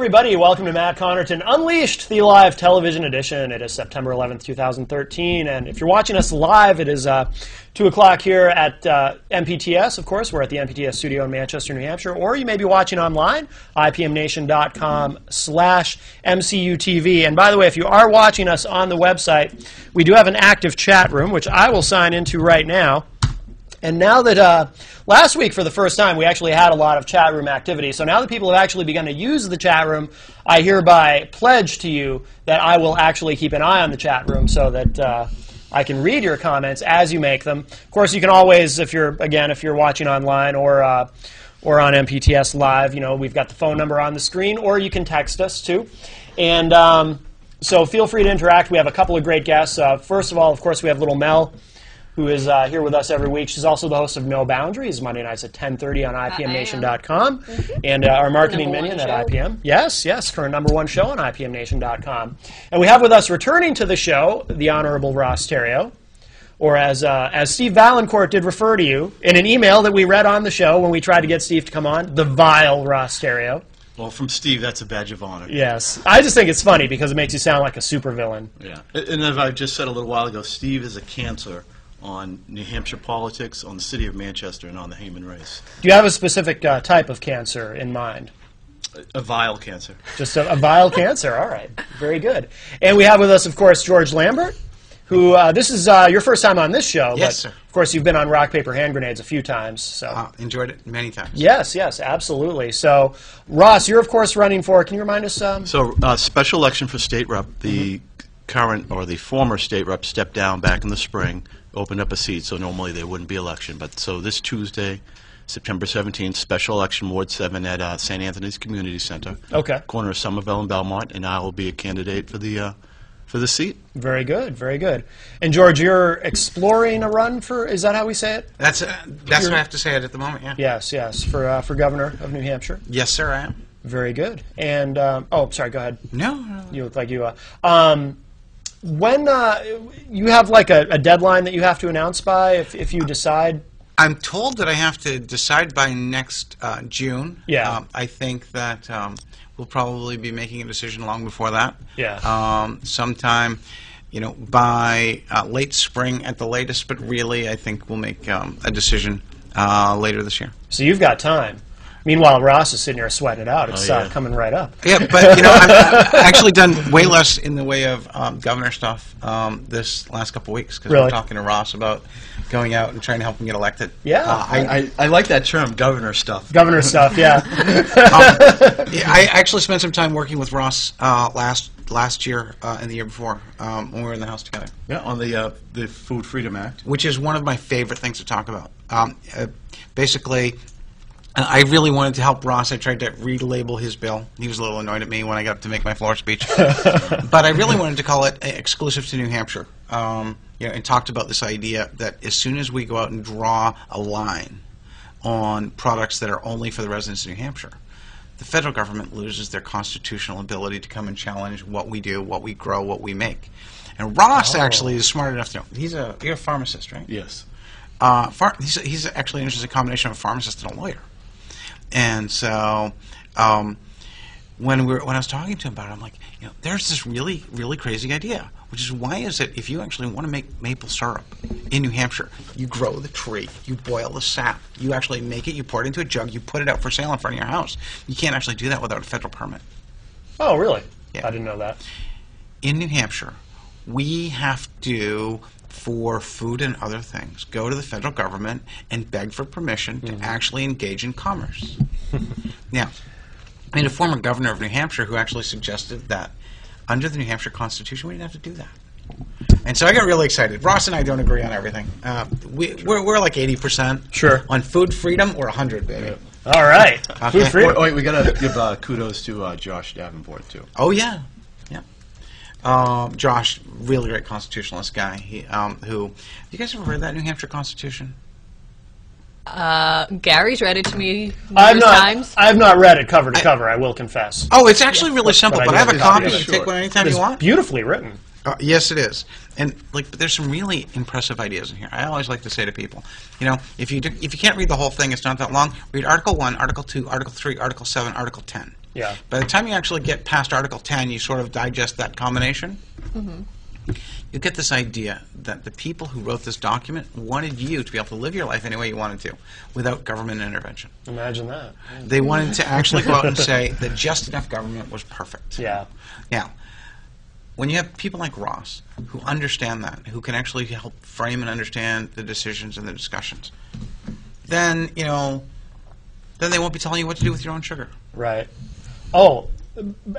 everybody. Welcome to Matt Connarton Unleashed, the live television edition. It is September 11th, 2013, and if you're watching us live, it is 2 o'clock here at MPTS, of course. We're at the MPTS studio in Manchester, New Hampshire, or you may be watching online, ipmnation.com/MCUTV. And by the way, if you are watching us on the website, we do have an active chat room, which I will sign into right now. And now that last week, for the first time, we actually had a lot of chat room activity. So now that people have actually begun to use the chat room, I hereby pledge to you that I will actually keep an eye on the chat room so that I can read your comments as you make them. Of course, you can always, if you're watching online or on MPTS Live, we've got the phone number on the screen, or you can text us too. And so feel free to interact. We have a couple of great guests. First of all, of course, we have little Mel, who is here with us every week. She's also the host of No Boundaries, Monday nights at 10:30 on ipmnation.com. And our marketing minion at IPM. Yes, for our #1 show on ipmnation.com. And we have with us, returning to the show, the Honorable Ross Terrio, or as Steve Valancourt did refer to you in an email that we read on the show when we tried to get Steve to come on, the vile Ross Terrio. Well, from Steve, that's a badge of honor. Yes. I just think it's funny because it makes you sound like a supervillain. Yeah. And as I just said a little while ago, Steve is a cancer on New Hampshire politics, on the city of Manchester, and on the human race. Do you have a specific type of cancer in mind? A vile cancer. Just a vile cancer. All right. Very good. And we have with us, of course, George Lambert, who this is your first time on this show. Yes, but sir. Of course, you've been on Rock, Paper, Hand Grenades a few times. So enjoyed it many times. Yes, absolutely. So, Ross, you're, of course, running for, can you remind us? So, special election for state rep. The current, or the former state rep, stepped down back in the spring, opened up a seat, so normally there wouldn't be election. But so this Tuesday, September 17th, special election, Ward 7 at St. Anthony's Community Center. Okay. Corner of Somerville and Belmont, and I will be a candidate for the seat. Very good, very good. And George, you're exploring a run for, is that how we say it? That's what I have to say it at the moment, yeah. Yes, for governor of New Hampshire. Yes, sir, I am. Very good. And, oh, sorry, go ahead. No. You look like you when you have like a deadline that you have to announce by if you decide? I'm told that I have to decide by next June. Yeah. I think that we'll probably be making a decision long before that. Yeah. Sometime, by late spring at the latest, but really I think we'll make a decision later this year. So you've got time. Meanwhile, Ross is sitting here sweating it out. It's coming right up. Yeah, but I've actually done way less in the way of governor stuff this last couple of weeks because Really? I'm talking to Ross about going out and trying to help him get elected. Yeah, I like that term, governor stuff. Governor stuff. Yeah. I actually spent some time working with Ross last year and the year before when we were in the house together. Yeah, on the Food Freedom Act, which is one of my favorite things to talk about. Basically, I really wanted to help Ross. I tried to relabel his bill. He was a little annoyed at me when I got to make my floor speech. But I really wanted to call it exclusive to New Hampshire. And talked about this idea that as soon as we go out and draw a line on products that are only for the residents of New Hampshire, the federal government loses their constitutional ability to come and challenge what we do, what we grow, what we make. And Ross actually is smart enough to know. You're a pharmacist, right? Yes. He's actually an interesting combination of a pharmacist and a lawyer. And so when I was talking to him about it, I'm like, there's this really, really crazy idea, which is why is it if you actually want to make maple syrup in New Hampshire, you grow the tree, you boil the sap, you actually make it, you pour it into a jug, you put it out for sale in front of your house. You can't actually do that without a federal permit. Oh, really? Yeah. I didn't know that. In New Hampshire, we have to, for food and other things, go to the federal government and beg for permission to actually engage in commerce. Now, I mean, a former governor of New Hampshire who actually suggested that under the New Hampshire Constitution we didn't have to do that. And so I got really excited. Ross and I don't agree on everything. We're like 80%. Sure. On food freedom, we're 100, baby. Yeah. All right. Okay. Food freedom. Wait, we got to give kudos to Josh Davenport, too. Oh, yeah. Josh, really great constitutionalist guy. You guys ever read that New Hampshire Constitution? Gary's read it to me numerous times. I have not read it cover to cover, I will confess. Oh, it's actually really simple, but I have a copy. You can Sure. take one anytime It's you want. beautifully written. Yes, it is. And but there's some really impressive ideas in here. I always like to say to people, if you can't read the whole thing, it's not that long. Read Article 1, Article 2, Article 3, Article 7, Article 10. Yeah. By the time you actually get past Article 10, you sort of digest that combination. You get this idea that the people who wrote this document wanted you to be able to live your life any way you wanted to without government intervention. Imagine that. They wanted to actually go out and say that just enough government was perfect. Yeah. Now, when you have people like Ross who understand that, who can actually help frame and understand the decisions and the discussions, then, you know, then they won't be telling you what to do with your own sugar. Right. Oh,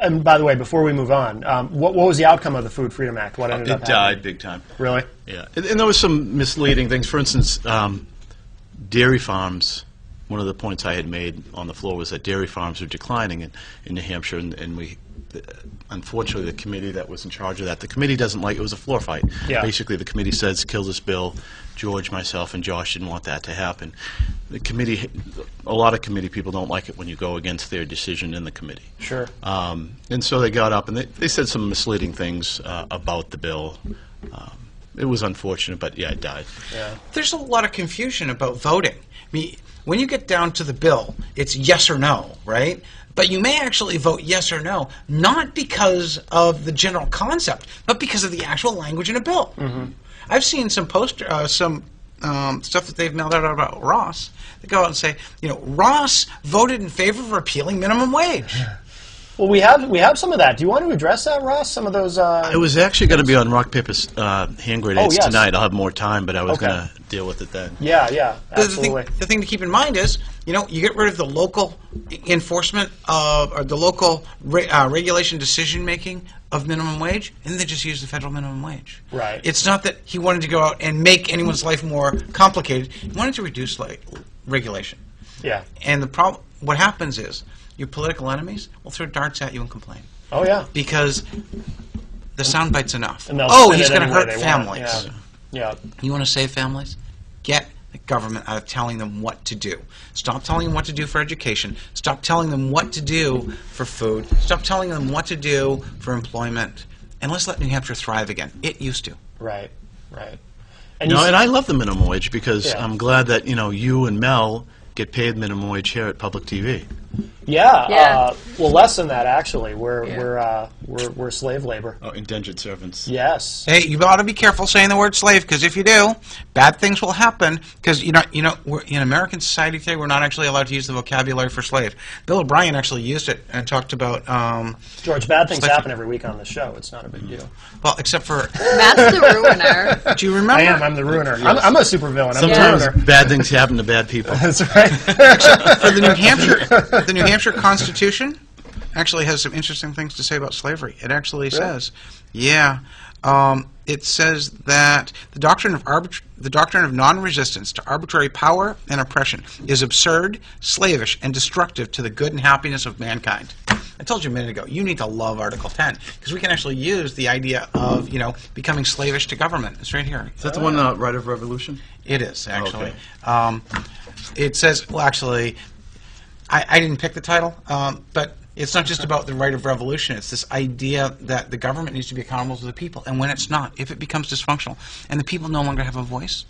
and by the way, before we move on, what was the outcome of the Food Freedom Act? What ended up It happening? died big time. Really? Yeah, and there was some misleading things. For instance, dairy farms. One of the points I had made on the floor was that dairy farms are declining in New Hampshire, and we, unfortunately, the committee that was in charge of that, the committee doesn't like. It was a floor fight. Yeah. Basically, the committee says kill this bill. George, myself, and Josh didn't want that to happen. The committee, a lot of committee people don't like it when you go against their decision in the committee. Sure. And so they got up and they said some misleading things about the bill. It was unfortunate, but yeah, it died. Yeah. There's a lot of confusion about voting. I mean, when you get down to the bill, it's yes or no, right? But you may actually vote yes or no, not because of the general concept, but because of the actual language in a bill. I've seen some stuff that they've mailed out about Ross. They go out and say, you know, Ross voted in favor of repealing minimum wage. Well, we have some of that. Do you want to address that, Ross? Some of those. It was actually going to be on rock paper hand grenades yes. tonight. I'll have more time, but I was Okay. going to deal with it then. Yeah, absolutely. The thing to keep in mind is, you know, you get rid of the local enforcement of, or the local regulation decision making of minimum wage, and then they just use the federal minimum wage. Right. It's not that he wanted to go out and make anyone's life more complicated. He wanted to reduce regulation. Yeah. And the problem, what happens is, your political enemies will throw darts at you and complain. Oh yeah. Because the sound bite's enough. And they'll Oh, spin he's it going to any way hurt they want. families. Yeah. You want to save families? Get the government out of telling them what to do. Stop telling them what to do for education. Stop telling them what to do for food. Stop telling them what to do for employment. And let's let New Hampshire thrive again. It used to. Right. And I love the minimum wage because Yeah. I'm glad that you and Mel get paid minimum wage here at Public TV. Yeah. Well, less than that actually. We're slave labor. Oh, indentured servants. Yes. Hey, you ought to be careful saying the word slave, because if you do, bad things will happen. Because we're, in American society today, we're not actually allowed to use the vocabulary for slave. Bill O'Brien actually used it and talked about. George, bad things slave- happen every week on the show. It's not a big deal. Well, except for. Matt's the ruiner. Do you remember? I am. I'm the ruiner. I'm a supervillain. I'm Sometimes the ruiner. bad things happen to bad people. That's right. For the New Hampshire Constitution actually has some interesting things to say about slavery. It actually says, it says that the doctrine of non-resistance to arbitrary power and oppression is absurd, slavish, and destructive to the good and happiness of mankind. I told you a minute ago, you need to love Article 10, because we can actually use the idea of, becoming slavish to government. It's right here. Is that the one, Right of Revolution? It is, actually. Okay. It says, well, actually, I didn't pick the title, but it's not just about the right of revolution. It's this idea that the government needs to be accountable to the people. And when it's not, if it becomes dysfunctional, and the people no longer have a voice,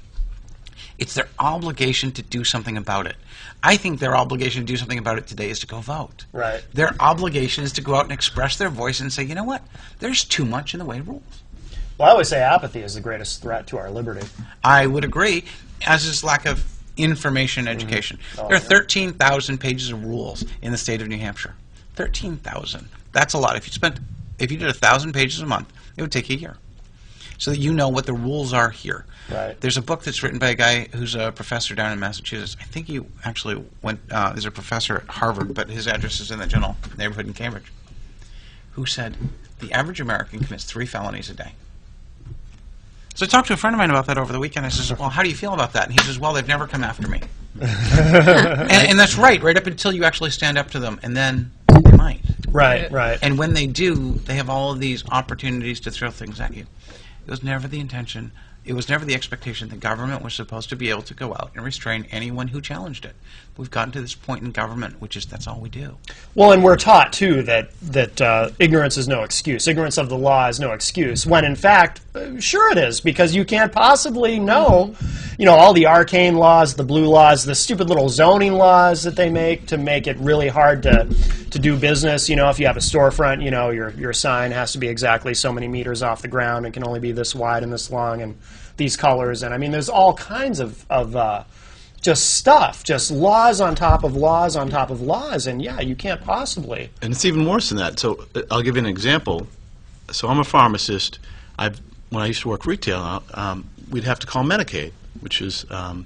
it's their obligation to do something about it. I think their obligation to do something about it today is to go vote. Right. Their obligation is to go out and express their voice and say, you know what, there's too much in the way of rules. Well, I always say apathy is the greatest threat to our liberty. I would agree, as is lack of information education. Oh, There are yeah. 13,000 pages of rules in the state of New Hampshire. 13,000. That's a lot. If you did 1,000 pages a month, it would take a year. So that you know what the rules are here. Right. There's a book that's written by a guy who's a professor down in Massachusetts. I think he actually is a professor at Harvard, but his address is in the general neighborhood in Cambridge, who said the average American commits 3 felonies a day. So I talked to a friend of mine about that over the weekend. I says, well, how do you feel about that? And he says, well, they've never come after me. and that's right up until you actually stand up to them, and then they might. Right. And when they do, they have all of these opportunities to throw things at you. It was never the intention. It was never the expectation that government was supposed to be able to go out and restrain anyone who challenged it. We've gotten to this point in government, which is that's all we do. Well, and we're taught, too, that ignorance is no excuse. Ignorance of the law is no excuse, when, in fact, sure it is, because you can't possibly know. you know, all the arcane laws, the blue laws, the stupid little zoning laws that they make to make it really hard to do business. You know, if you have a storefront, you know, your sign has to be exactly so many meters off the ground and can only be this wide and this long and these colors. And I mean, there's all kinds of just stuff, just laws on top of laws on top of laws, and yeah, you can't possibly. And it's even worse than that. So I'll give you an example. So I'm a pharmacist. When I used to work retail, we'd have to call Medicaid, which is a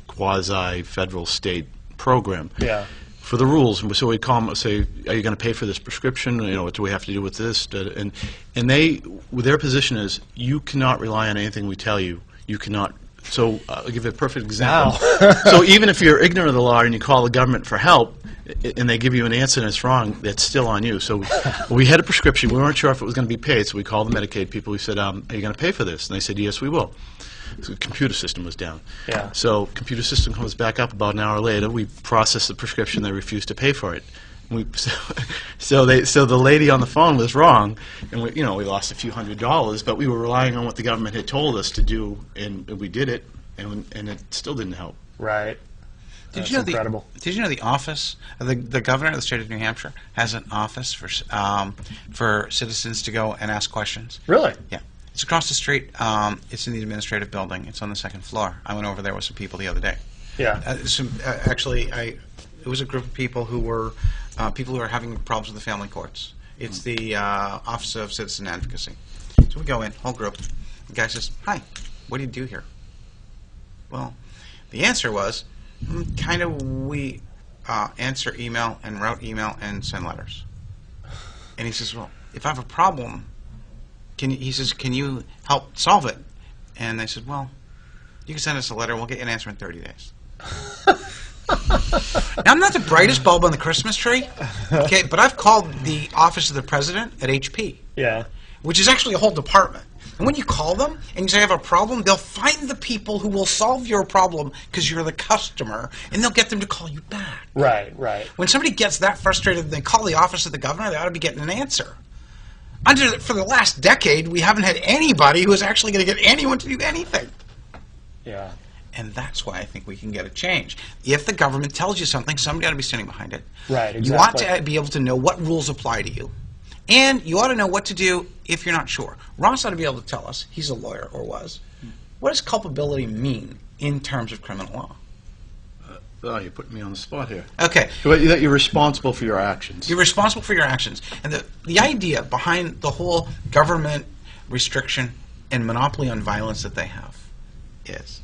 quasi-federal state program. Yeah. For the rules, so we'd call them and say, "Are you going to pay for this prescription? You know, what do we have to do with this?" And their position is, you cannot rely on anything we tell you. You cannot. So I'll give you a perfect example. Wow. So even if you're ignorant of the law and you call the government for help, and they give you an answer and it's wrong, that's still on you. So we had a prescription. We weren't sure if it was going to be paid, so we called the Medicaid people. We said, "Are you going to pay for this?" And they said, "Yes, we will." So the computer system was down. Yeah. So computer system comes back up about an hour later. We process the prescription. They refused to pay for it. So the lady on the phone was wrong, and we lost a few $100s, but we were relying on what the government had told us to do, and we did it, and it still didn't help. Right. Did you know incredible. Did you know the office, the governor of the state of New Hampshire has an office for citizens to go and ask questions? Really? Yeah. It's across the street. It's in the administrative building. It's on the second floor. I went over there with some people the other day. Yeah. It was a group of people who were having problems with the family courts. It's the Office of Citizen Advocacy. So we go in, whole group. The guy says, "Hi, what do you do here?" Well, the answer was, we answer email and route email and send letters. And he says, "Well, if I have a problem, can you help solve it?" And they said, "Well, you can send us a letter. We'll get you an answer in 30 days." Now, I'm not the brightest bulb on the Christmas tree, okay, but I've called the office of the president at HP, Yeah. which is actually a whole department. And when you call them and you say, "I have a problem," they'll find the people who will solve your problem because you're the customer, and they'll get them to call you back. Right, right. When somebody gets that frustrated, they call the office of the governor, they ought to be getting an answer. For the last decade, we haven't had anybody who is actually going to get anyone to do anything. Yeah. And that's why I think we can get a change. If the government tells you something, somebody ought to be standing behind it. Right, exactly. You ought to be able to know what rules apply to you. And you ought to know what to do if you're not sure. Ross ought to be able to tell us, he's a lawyer, or was, what does culpability mean in terms of criminal law? Oh, you're putting me on the spot here. Okay. That you're responsible for your actions. You're responsible for your actions. And the idea behind the whole government restriction and monopoly on violence that they have is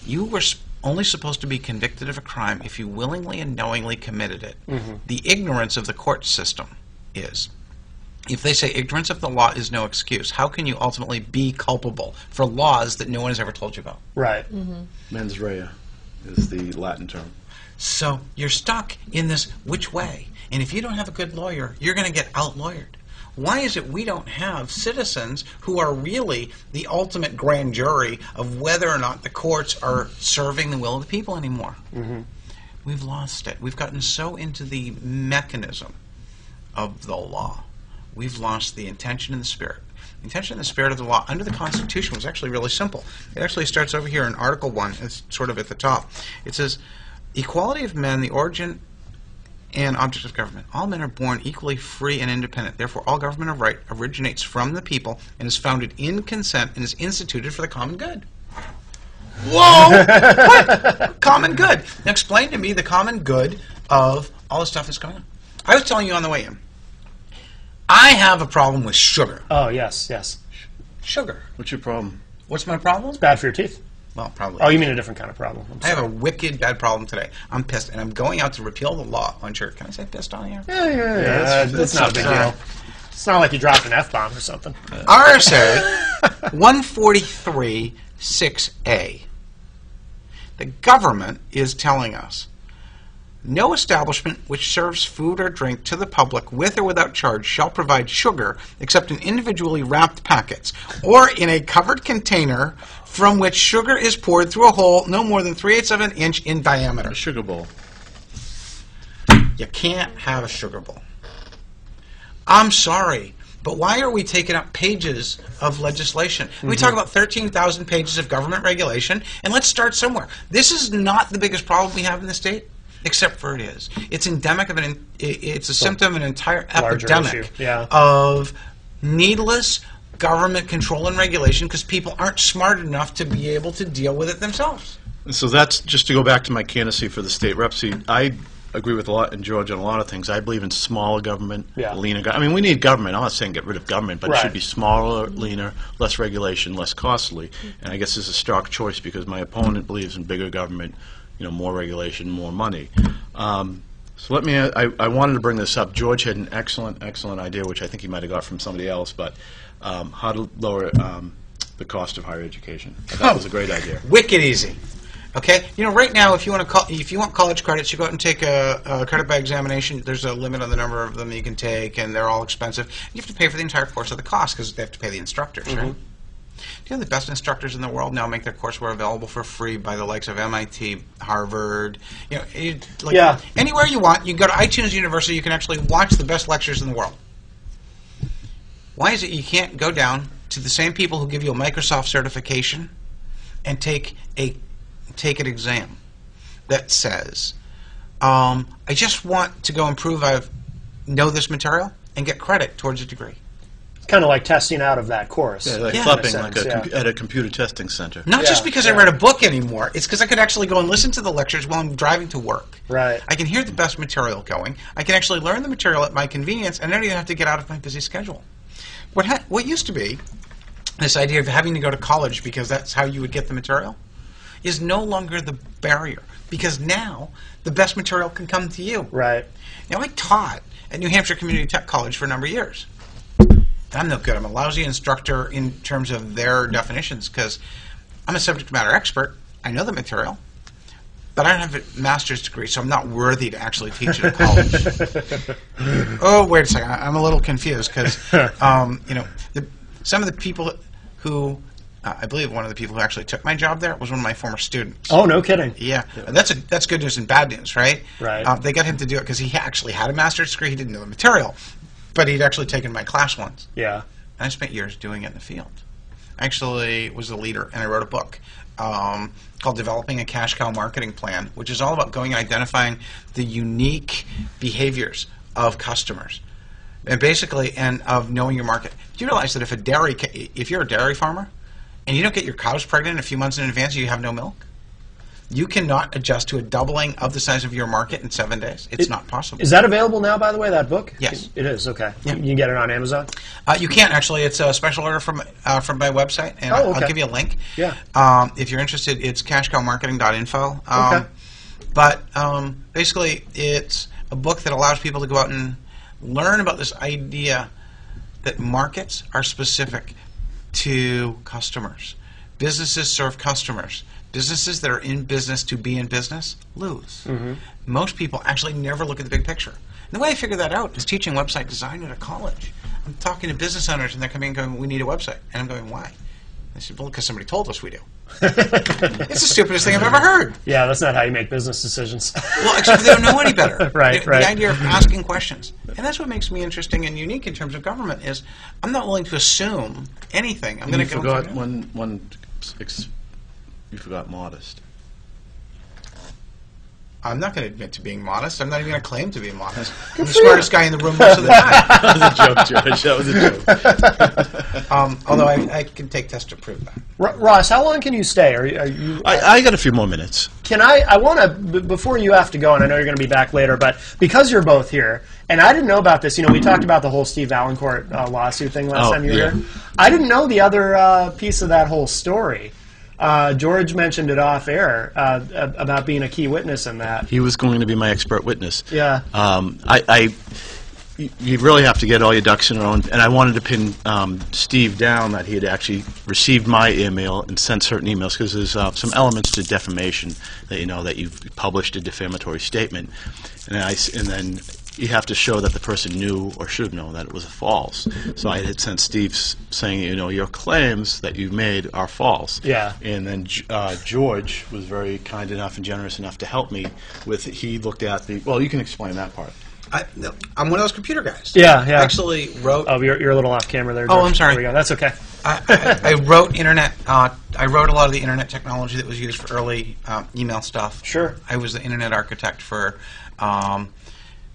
you were only supposed to be convicted of a crime if you willingly and knowingly committed it. Mm-hmm. The ignorance of the court system is, if they say ignorance of the law is no excuse, how can you ultimately be culpable for laws that no one has ever told you about? Right. Mm-hmm. Mens rea is the Latin term. So you're stuck in this which way. And if you don't have a good lawyer, you're going to get out-lawyered. Why is it we don't have citizens who are really the ultimate grand jury of whether or not the courts are serving the will of the people anymore? Mm-hmm. We've lost it. We've gotten so into the mechanism of the law. We've lost the intention and the spirit. The intention and the spirit of the law under the Constitution was actually really simple. It actually starts over here in Article 1. It's sort of at the top. It says, "Equality of men, the origin and object of government. All men are born equally free and independent. Therefore, all government of right originates from the people and is founded in consent and is instituted for the common good." Whoa! What? Common good. Now explain to me the common good of all the stuff that's going on. I was telling you on the way in, I have a problem with sugar. Oh, yes, yes. Sugar. What's your problem? What's my problem? Bad for your teeth. Well, probably. Oh, you mean a different kind of problem. I have a wicked bad problem today. I'm pissed, and I'm going out to repeal the law on sugar. Can I say pissed on here? Yeah, that's not a big deal. It's not like you dropped an F-bomb or something. RSA 143(6)(a). The government is telling us, no establishment which serves food or drink to the public with or without charge shall provide sugar except in individually wrapped packets or in a covered container from which sugar is poured through a hole no more than 3/8 of an inch in diameter. A sugar bowl. You can't have a sugar bowl. I'm sorry. But why are we taking up pages of legislation? We talk about 13,000 pages of government regulation, and let's start somewhere. This is not the biggest problem we have in the state, except for it is. It's endemic of it's a symptom of an entire epidemic of needless government control and regulation because people aren't smart enough to be able to deal with it themselves. So that's just to go back to my candidacy for the state rep seat. I agree with George on a lot of things. I believe in smaller government, leaner government. I mean, we need government. I'm not saying get rid of government, but it should be smaller, leaner, less regulation, less costly. And I guess it's a stark choice because my opponent believes in bigger government, more regulation, more money. So let me. I wanted to bring this up. George had an excellent idea, which I think he might have got from somebody else, but how to lower the cost of higher education. That was a great idea. Wicked easy. Okay, right now, if you want college credits, you go out and take a credit by examination. There's a limit on the number of them you can take, and they're all expensive. You have to pay for the entire course of the cost because they have to pay the instructors, right? Do you know the best instructors in the world now make their courseware available for free by the likes of MIT, Harvard, anywhere you want. You can go to iTunes University, you can actually watch the best lectures in the world. Why is it you can't go down to the same people who give you a Microsoft certification and take an exam that says, I just want to go improve, I know this material, and get credit towards a degree? Kind of like testing out of that course. Yeah, like flipping at a computer testing center. Not just because I read a book anymore. It's because I could actually go and listen to the lectures while I'm driving to work. Right. I can hear the best material going. I can actually learn the material at my convenience, and I don't even have to get out of my busy schedule. What used to be this idea of having to go to college because that's how you would get the material is no longer the barrier, because now the best material can come to you. Right. Now, I taught at New Hampshire Community Tech College for a number of years. I'm no good. I'm a lousy instructor in terms of their definitions because I'm a subject matter expert. I know the material, but I don't have a master's degree, so I'm not worthy to actually teach at a college. Oh, wait a second. I'm a little confused because, some of the people who, I believe one of the people who actually took my job there was one of my former students. Oh, no kidding. Yeah. That's good news and bad news, right? Right. They got him to do it because he actually had a master's degree. He didn't know the material. But he'd actually taken my class once. Yeah. And I spent years doing it in the field. I actually was the leader, and I wrote a book called Developing a Cash Cow Marketing Plan, which is all about going and identifying the unique behaviors of customers, and basically, and of knowing your market. Do you realize that if you're a dairy farmer, and you don't get your cows pregnant a few months in advance, you have no milk? You cannot adjust to a doubling of the size of your market in 7 days. It's not possible. Is that available now, by the way, that book? Yes. It is, okay. Yeah. You can get it on Amazon? You can't, actually. It's a special order from my website, and Oh, okay. I'll give you a link. Yeah. If you're interested, it's cashcowmarketing.info. Okay. But basically, it's a book that allows people to go out and learn about this idea that markets are specific to customers. Businesses serve customers. Businesses that are in business to be in business lose. Most people actually never look at the big picture. And the way I figured that out is teaching website design at a college. I'm talking to business owners, and they're coming and going, we need a website. And I'm going, why? They said, well, because somebody told us we do. It's the stupidest thing I've ever heard. Yeah, that's not how you make business decisions. Well, except they don't know any better. Right. The idea of asking questions. And that's what makes me interesting and unique in terms of government is I'm not willing to assume anything. I'm going to go. You forgot you forgot modest. I'm not going to admit to being modest. I'm not even going to claim to be modest. I'm the smartest guy in the room most of the time. That was a joke, George. That was a joke. Although I can take tests to prove that. Ross, how long can you stay? Are you? I got a few more minutes. Can I want to, before you have to go, and I know you're going to be back later, but because you're both here, and I didn't know about this, we talked about the whole Steve Valancourt lawsuit thing last time you were here. I didn't know the other piece of that whole story. George mentioned it off air about being a key witness in that. He was going to be my expert witness. Yeah. You really have to get all your ducks in a row, and I wanted to pin Steve down that he had actually received my email and sent certain emails because there's some elements to defamation that that you've published a defamatory statement, and then you have to show that the person knew or should have known that it was false. So I had sent Steve saying, your claims that you've made are false. Yeah. And then George was very kind enough and generous enough to help me with. He looked at well, you can explain that part. No, I'm one of those computer guys. Yeah, yeah. I actually wrote. Oh, you're a little off camera there, Oh, George. I'm sorry. There we go. That's okay. I wrote internet. I wrote a lot of the internet technology that was used for early email stuff. Sure. I was the internet architect for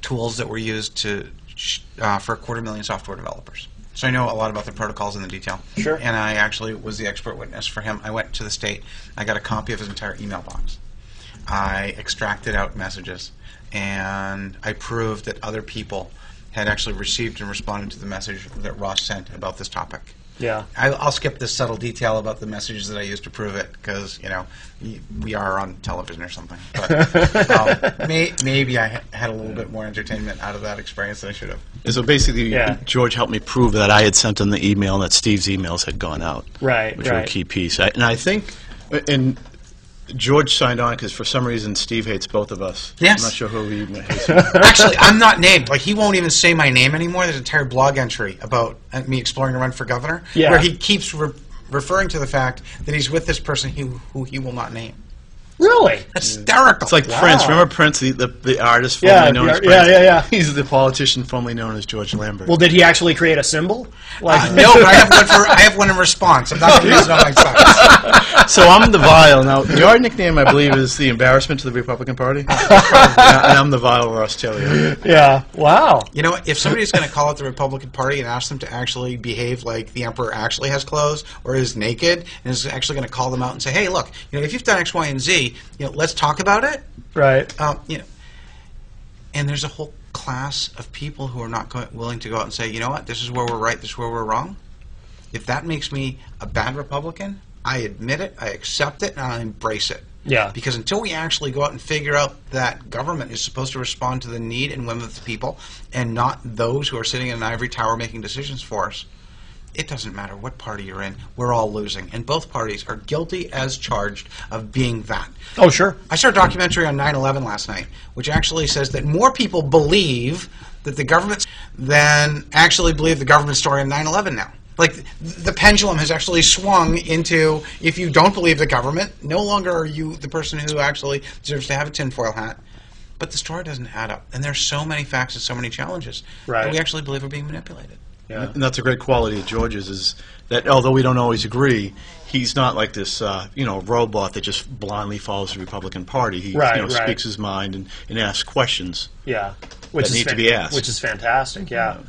tools that were used to for 250,000 software developers. So I know a lot about the protocols in the detail. Sure. And I actually was the expert witness for him. I went to the state. I got a copy of his entire email box. I extracted out messages, and I proved that other people had actually received and responded to the message that Ross sent about this topic. Yeah. I'll skip this subtle detail about the messages that I used to prove it because, we are on television or something. But maybe I had a little bit more entertainment out of that experience than I should have. So basically, Yeah. George helped me prove that I had sent him the email and that Steve's emails had gone out. Right, which were a right. key piece. And I think, and George signed on because for some reason Steve hates both of us. Yes. I'm not sure who he hates. Actually, I'm not named. Like, he won't even say my name anymore. There's an entire blog entry about me exploring to run for governor, Yeah. where he keeps referring to the fact that he's with this person who he will not name. Really? Hysterical. It's like Wow. Prince. Remember Prince, the artist Yeah, formerly known as yeah, Prince? yeah. He's the politician formerly known as George Lambert. Well, did he actually create a symbol? Like, No, but I have one in response. I'm not going to use it on my site. So I'm the vile. Now, your nickname, I believe, is the embarrassment to the Republican Party? And I'm the vile Ross Taylor. yeah. Wow. You know what? If somebody's going to call out the Republican Party and ask them to actually behave like the emperor actually has clothes or is naked, and is actually going to call them out and say, "Hey, look, if you've done X, Y, and Z, let's talk about it." Right. And there's a whole class of people who are not willing to go out and say, "You know what? This is where we're right. This is where we're wrong." If that makes me a bad Republican, I admit it, I accept it, and I embrace it. Yeah. Because until we actually go out and figure out that government is supposed to respond to the need and whim of the people and not those who are sitting in an ivory tower making decisions for us, it doesn't matter what party you're in. We're all losing. And both parties are guilty as charged of being that. Oh, sure. I saw a documentary on 9/11 last night, which actually says that more people believe that the government than actually believe the government story on 9/11 now. Like, the pendulum has actually swung into, if you don't believe the government, no longer are you the person who actually deserves to have a tinfoil hat. But the story doesn't add up. And there's so many facts and so many challenges that we actually believe are being manipulated. Yeah. And that's a great quality of George's, is that although we don't always agree, he's not like this robot that just blindly follows the Republican Party. He speaks his mind and asks questions. Yeah. That need to be asked. Which is fantastic, yeah.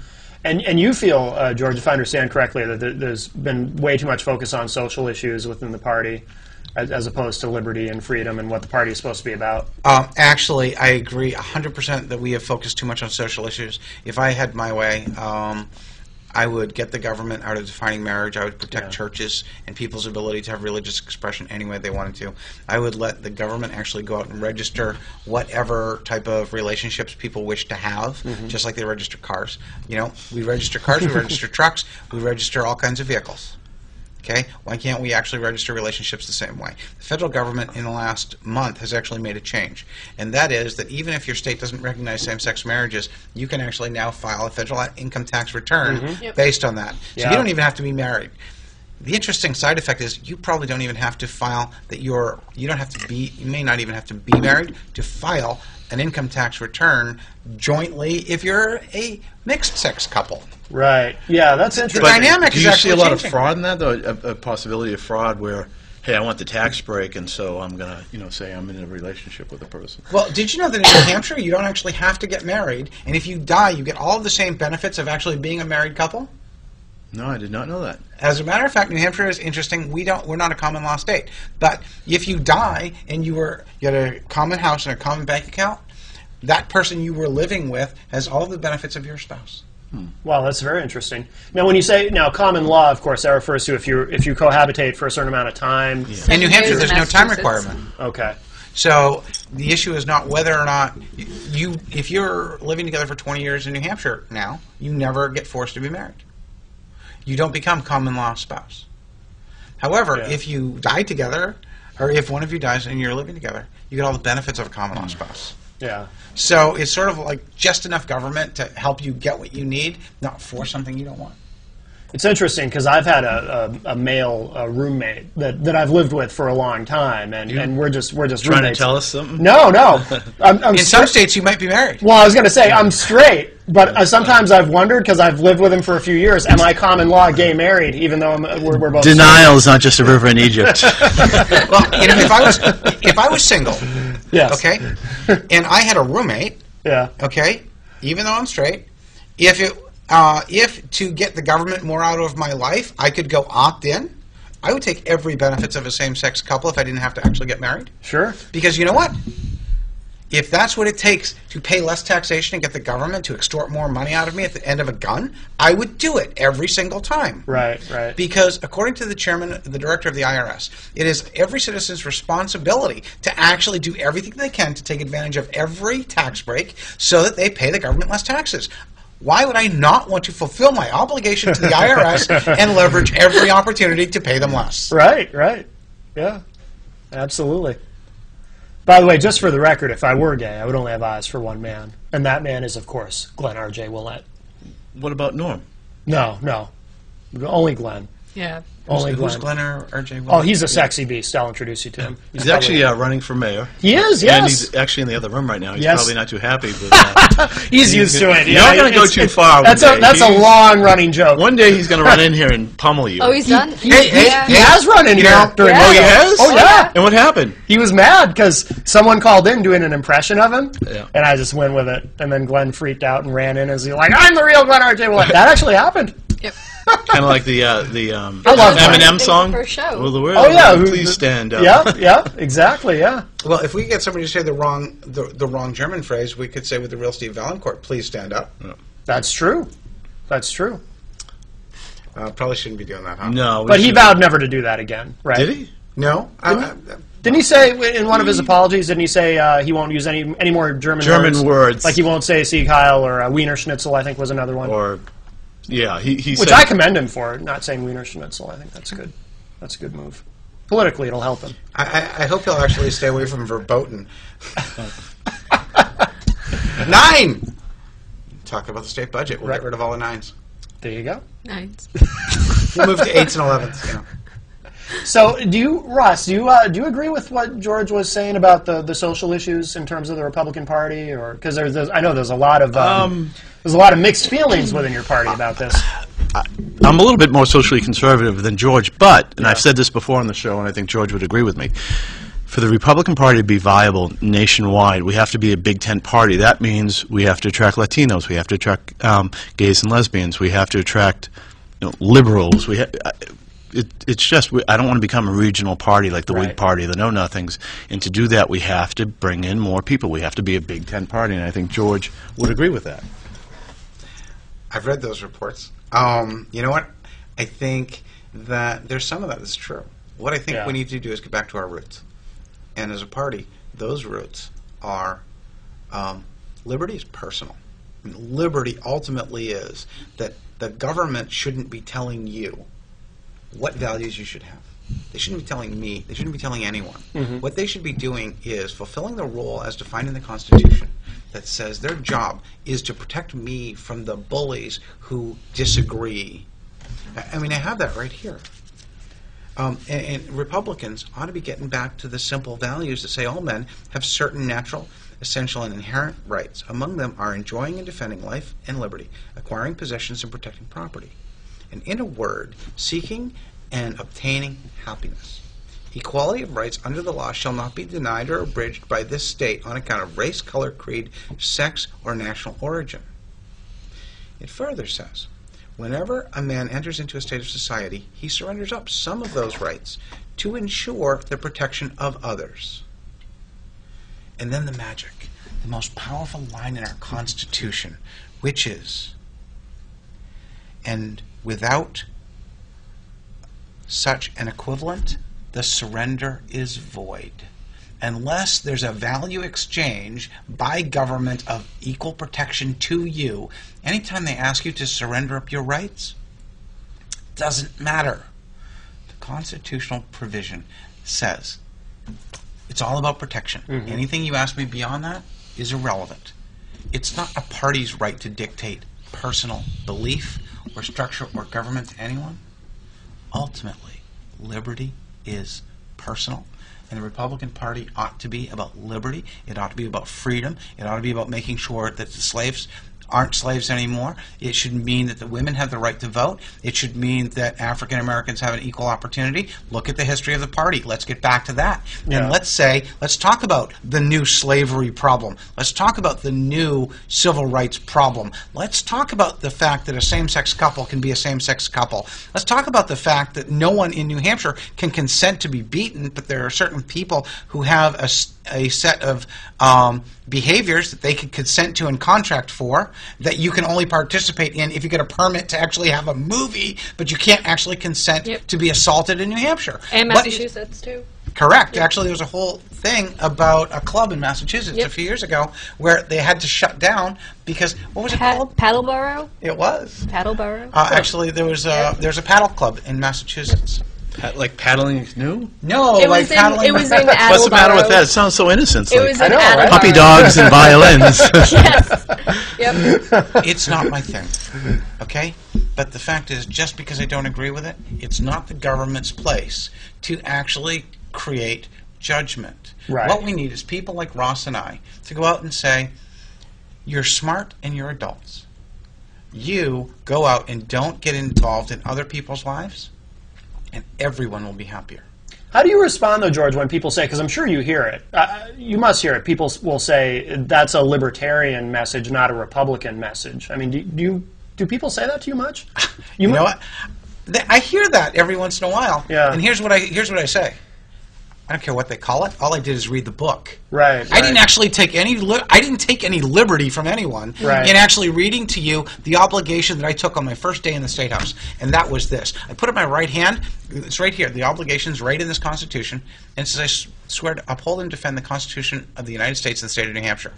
And you feel, George, if I understand correctly, that there's been way too much focus on social issues within the party as opposed to liberty and freedom and what the party is supposed to be about. Actually, I agree 100% that we have focused too much on social issues. If I had my way, I would get the government out of defining marriage. I would protect churches and people's ability to have religious expression any way they wanted to. I would let the government actually go out and register whatever type of relationships people wish to have, just like they register cars. We register cars, we register trucks, we register all kinds of vehicles. Okay? Why can't we actually register relationships the same way? The federal government in the last month has actually made a change. And that is that even if your state doesn't recognize same-sex marriages, you can actually now file a federal income tax return based on that. So you don't even have to be married. The interesting side effect is you probably don't even have to file that you may not even have to be married to file an income tax return jointly if you're a mixed-sex couple. Right. Yeah, that's interesting. The dynamic Do is you see actually a lot changing. of fraud in that, though? A possibility of fraud where, hey, I want the tax break, and so I'm going to, say I'm in a relationship with a person. Well, did you know that in New Hampshire you don't actually have to get married, and if you die, you get all of the same benefits of actually being a married couple? No, I did not know that. As a matter of fact, New Hampshire is interesting. We're not a common law state, but if you die and you had a common house and a common bank account, that person you were living with has all the benefits of your spouse. Wow, that's very interesting. Now, when you say common law, of course, that refers to if you cohabitate for a certain amount of time. Yeah. In New Hampshire, there's no time requirement. Okay. So the issue is not whether or not if you're living together for 20 years in New Hampshire now, you never get forced to be married. You don't become common law spouse. However, if you die together, or if one of you dies and you're living together, you get all the benefits of a common law spouse. Yeah. So it's sort of like just enough government to help you get what you need, not force something you don't want. It's interesting because I've had a male roommate that I've lived with for a long time, and we're just Trying roommates. to tell us something? No. I'm In some states, you might be married. Well, I was going to say I'm straight, but sometimes I've wondered because I've lived with him for a few years. Am I common law gay married? Even though we're both Denial is not just a river in Egypt. Well, if I was single, Yes. okay, and I had a roommate, Yeah. okay, even though I'm straight, if to get the government more out of my life, I could go opt in, I would take every benefits of a same-sex couple if I didn't have to actually get married. Sure. Because you know what? If that's what it takes to pay less taxation and get the government to extort more money out of me at the end of a gun, I would do it every single time. Right. Because according to the director of the IRS, it is every citizen's responsibility to actually do everything they can to take advantage of every tax break so that they pay the government less taxes. Why would I not want to fulfill my obligation to the IRS and leverage every opportunity to pay them less? Right. Yeah. Absolutely. By the way, just for the record, if I were gay, I would only have eyes for one man, and that man is, of course, Glenn R.J. Willett. What about Norm? No, only Glenn. Yeah. Only Who's Glenn. Glenn or J. Oh, he's a sexy beast. I'll introduce you to him. He's actually running for mayor. He is, And yes. he's actually in the other room right now. He's Yes. probably not too happy. But, He's used to it. You're not going to go too far. That's one day. that's a long-running joke. One day he's going to run in here and pummel you. Oh, he's done? He has run in here during Yeah. Oh, he has? Oh, yeah. And what happened? He was mad because someone called in doing an impression of him, Yeah. and I just went with it. And then Glenn freaked out and ran in as he like, I'm the real Glenn R.J. Willett. That actually happened. Yep. Kind of like the love Eminem song. First show. Will the world Oh, yeah. please stand up. Yep, exactly, yeah. Well, if we get somebody to say the wrong German phrase, we could say with the real Steve Valancourt, please stand up. That's true. That's true. Probably shouldn't be doing that, huh? No. we But he should- vowed never to do that again, right? Did he? No? Didn't he say in one of his apologies? Didn't he say he won't use any more German words. Like he won't say Sieg Heil or Wiener Schnitzel? I think was another one. Or, yeah, he Which said. I commend him for, not saying Wiener Schnitzel. I think that's good. That's a good move. Politically, it'll help him. I hope he'll actually stay away from verboten. 9! Talk about the state budget. We'll Right. get rid of all the 9s. There you go. Nice. We'll move to 8s and 11s. You know. So, Ross, do you agree with what George was saying about the social issues in terms of the Republican Party, or because I know there's a lot of mixed feelings within your party about this. I'm a little bit more socially conservative than George, but, and I've said this before on the show, and I think George would agree with me, for the Republican Party to be viable nationwide, we have to be a big tent party. That means we have to attract Latinos, we have to attract gays and lesbians, we have to attract liberals. It's just, I don't want to become a regional party like the Right. Whig Party, the Know-Nothings, and to do that we have to bring in more people. We have to be a big tent party, and I think George would agree with that. I've read those reports. You know what? I think that there's some of that that's true. What I think Yeah. we need to do is get back to our roots. And as a party, those roots are liberty is personal. I mean, liberty ultimately is that the government shouldn't be telling you what values you should have. They shouldn't be telling me. They shouldn't be telling anyone. What they should be doing is fulfilling the role as defined in the Constitution that says their job is to protect me from the bullies who disagree. I mean, I have that right here. And Republicans ought to be getting back to the simple values that say all men have certain natural, essential, and inherent rights. Among them are enjoying and defending life and liberty, acquiring possessions and protecting property. And in a word, seeking and obtaining happiness. Equality of rights under the law shall not be denied or abridged by this state on account of race, color, creed, sex, or national origin. It further says, whenever a man enters into a state of society, he surrenders up some of those rights to ensure the protection of others. And then the magic, the most powerful line in our Constitution, which is, and without such an equivalent, the surrender is void. Unless there's a value exchange by government of equal protection to you, anytime they ask you to surrender up your rights, doesn't matter. The constitutional provision says it's all about protection. Anything you ask me beyond that is irrelevant. It's not a party's right to dictate personal belief or structure or government to anyone, ultimately, liberty is personal. And the Republican Party ought to be about liberty. It ought to be about freedom. It ought to be about making sure that the slaves aren't slaves anymore. It should mean that the women have the right to vote. It should mean that African Americans have an equal opportunity. Look at the history of the party. Let's get back to that. Yeah. And let's talk about the new slavery problem. Let's talk about the new civil rights problem. Let's talk about the fact that a same-sex couple can be a same-sex couple. Let's talk about the fact that no one in New Hampshire can consent to be beaten, but there are certain people who have a set of behaviors that they can consent to and contract for that you can only participate in if you get a permit to actually have a movie, but you can't actually consent to be assaulted in New Hampshire. And Massachusetts, too. Correct. Actually, there was a whole thing about a club in Massachusetts a few years ago where they had to shut down because, what was it called? Paddleboro? It was. Paddleboro? Actually, there's a paddle club in Massachusetts. Like paddling a canoe? No, It like was in, paddling. it was in Attleboro. What's the matter with that? It sounds so innocent. It's It like was in know, right? Attleboro. puppy dogs and violins. Yes. Yep. It's not my thing, okay? But the fact is, just because I don't agree with it, it's not the government's place to actually create judgment. Right. What we need is people like Ross and I to go out and say, you're smart and you're adults. You go out and don't get involved in other people's lives, and everyone will be happier. How do you respond, though, George, when people say, because I'm sure you hear it, you must hear it, people will say that's a libertarian message, not a Republican message. I mean, do people say that to you much? You know what? I hear that every once in a while. Yeah. And here's what I say. I don't care what they call it. All I did is read the book. Right. I didn't actually take any. I didn't take any liberty from anyone in actually reading to you the obligation that I took on my first day in the State House, and that was this. I put it in my right hand. It's right here. The obligation's right in this Constitution, and it says, "I swear to uphold and defend the Constitution of the United States and the State of New Hampshire."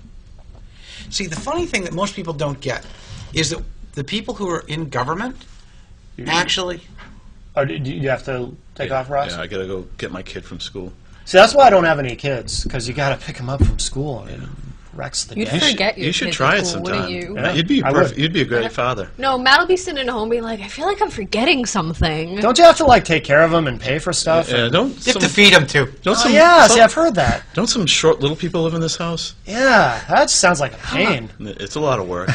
See, the funny thing that most people don't get is that the people who are in government actually. Oh, do you have to take off, Ross? Yeah, I gotta go get my kid from school. See, that's why I don't have any kids, because you got to pick them up from school. It wrecks the You'd day. forget your You should kids try at it school, sometime. wouldn't you? Yeah. You'd be I perfect. would. You'd be a great father. No, Matt will be sitting at home being like, I feel like I'm forgetting something. Don't you have to, like, take care of them and pay for stuff? Yeah, don't You have to feed them too. don't Oh, some, yeah, some- see, I've heard that. don't some short little people live in this house? Yeah, that sounds like a pain. It's a lot of work.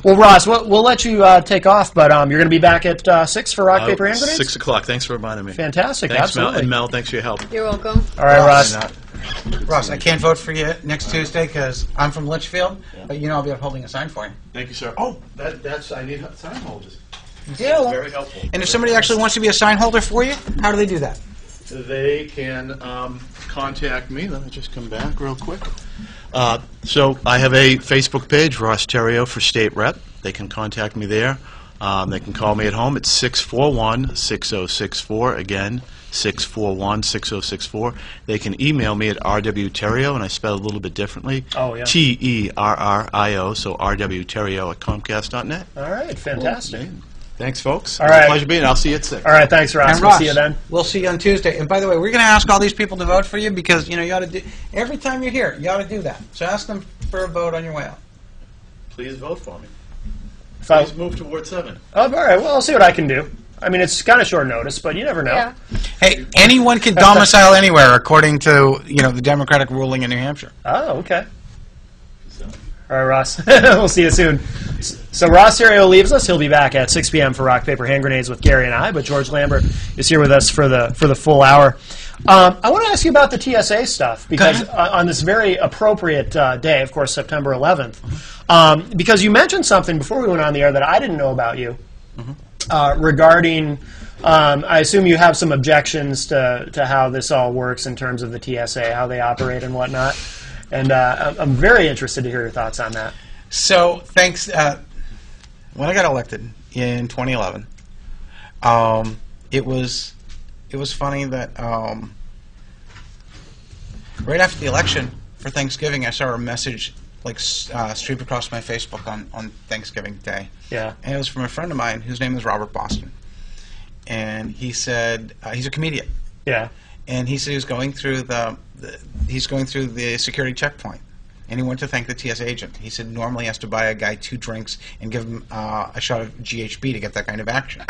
Well, Ross, we'll let you take off, but you're going to be back at 6 for Rock, Paper, Hand Grenades? 6 o'clock. Thanks for reminding me. Fantastic, Thanks, Mel. absolutely. And Mel, thanks for your help. You're welcome. All right, Ross. Ross, I can't vote for you next Tuesday because I'm from Litchfield, but you know I'll be holding a sign for you. Thank you, sir. Oh, that's I need sign holders. You do. Very helpful. And if somebody actually wants to be a sign holder for you, how do they do that? They can contact me. Let me just come back real quick. So I have a Facebook page, Ross Terrio for State Rep. They can contact me there. They can call me at home. It's 641-6064. Again, 641-6064. They can email me at rwterrio, and I spell it a little bit differently. Oh, yeah. Terrio, so rwterrio@comcast.net. All right, fantastic. Thanks, folks. All It was a right. pleasure being here. I'll see you at 6. All right, thanks, Ross. And We'll Ross, see you then. we'll see you on Tuesday. And by the way, we're going to ask all these people to vote for you because you ought to do every time you're here. You ought to do that. So ask them for a vote on your way out. Please vote for me. If I- Please move to Ward 7. Oh, all right, well, I'll see what I can do. I mean, it's kind of short notice, but you never know. Yeah. Hey, anyone can domicile anywhere according to the Democratic ruling in New Hampshire. Oh, okay. All right, Ross. We'll see you soon. So Ross Terrio leaves us. He'll be back at 6 p.m. for Rock, Paper, Hand Grenades with Gary and I, but George Lambert is here with us for the full hour. I want to ask you about the TSA stuff, because on this very appropriate day, of course, September 11th, because you mentioned something before we went on the air that I didn't know about you regarding, I assume you have some objections to how this all works in terms of the TSA, how they operate and whatnot. And I'm very interested to hear your thoughts on that. So thanks. When I got elected in 2011, it was funny that right after the election for Thanksgiving, I saw a message streamed across my Facebook on Thanksgiving Day. Yeah. And it was from a friend of mine whose name is Robert Boston, and he said he's a comedian. Yeah. And he said he was going through the security checkpoint, and he went to thank the TSA agent. He said normally he has to buy a guy 2 drinks and give him a shot of GHB to get that kind of action.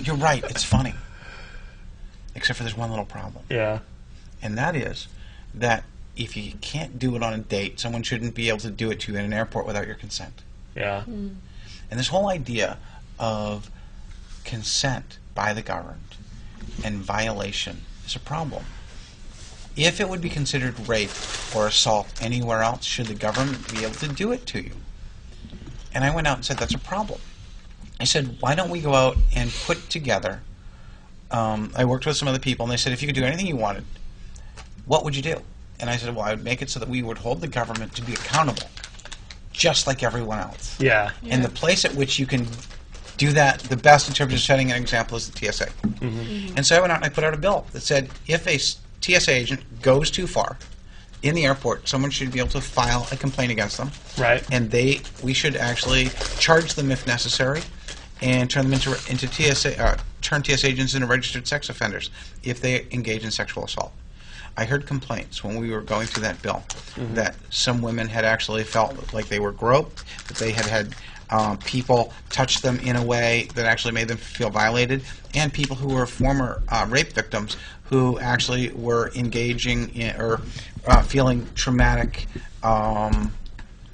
You're right, it's funny. Except for there's one little problem. Yeah. And that is that if you can't do it on a date, someone shouldn't be able to do it to you in an airport without your consent. Yeah. And this whole idea of consent by the government and violation is a problem. If it would be considered rape or assault anywhere else, should the government be able to do it to you? And I went out and said, that's a problem. I said, why don't we go out and put together, I worked with some other people, and they said, if you could do anything you wanted, what would you do? And I said, well, I would make it so that we would hold the government to be accountable, just like everyone else. Yeah. And the place at which you can do that the best in terms of setting an example is the TSA. And so I went out and I put out a bill that said if a TSA agent goes too far in the airport, someone should be able to file a complaint against them. Right. And we should actually charge them if necessary and turn them into TSA, turn TSA agents into registered sex offenders if they engage in sexual assault. I heard complaints when we were going through that bill that some women had actually felt like they were groped, that they had people touch them in a way that actually made them feel violated, and people who were former rape victims who actually were engaging in or feeling traumatic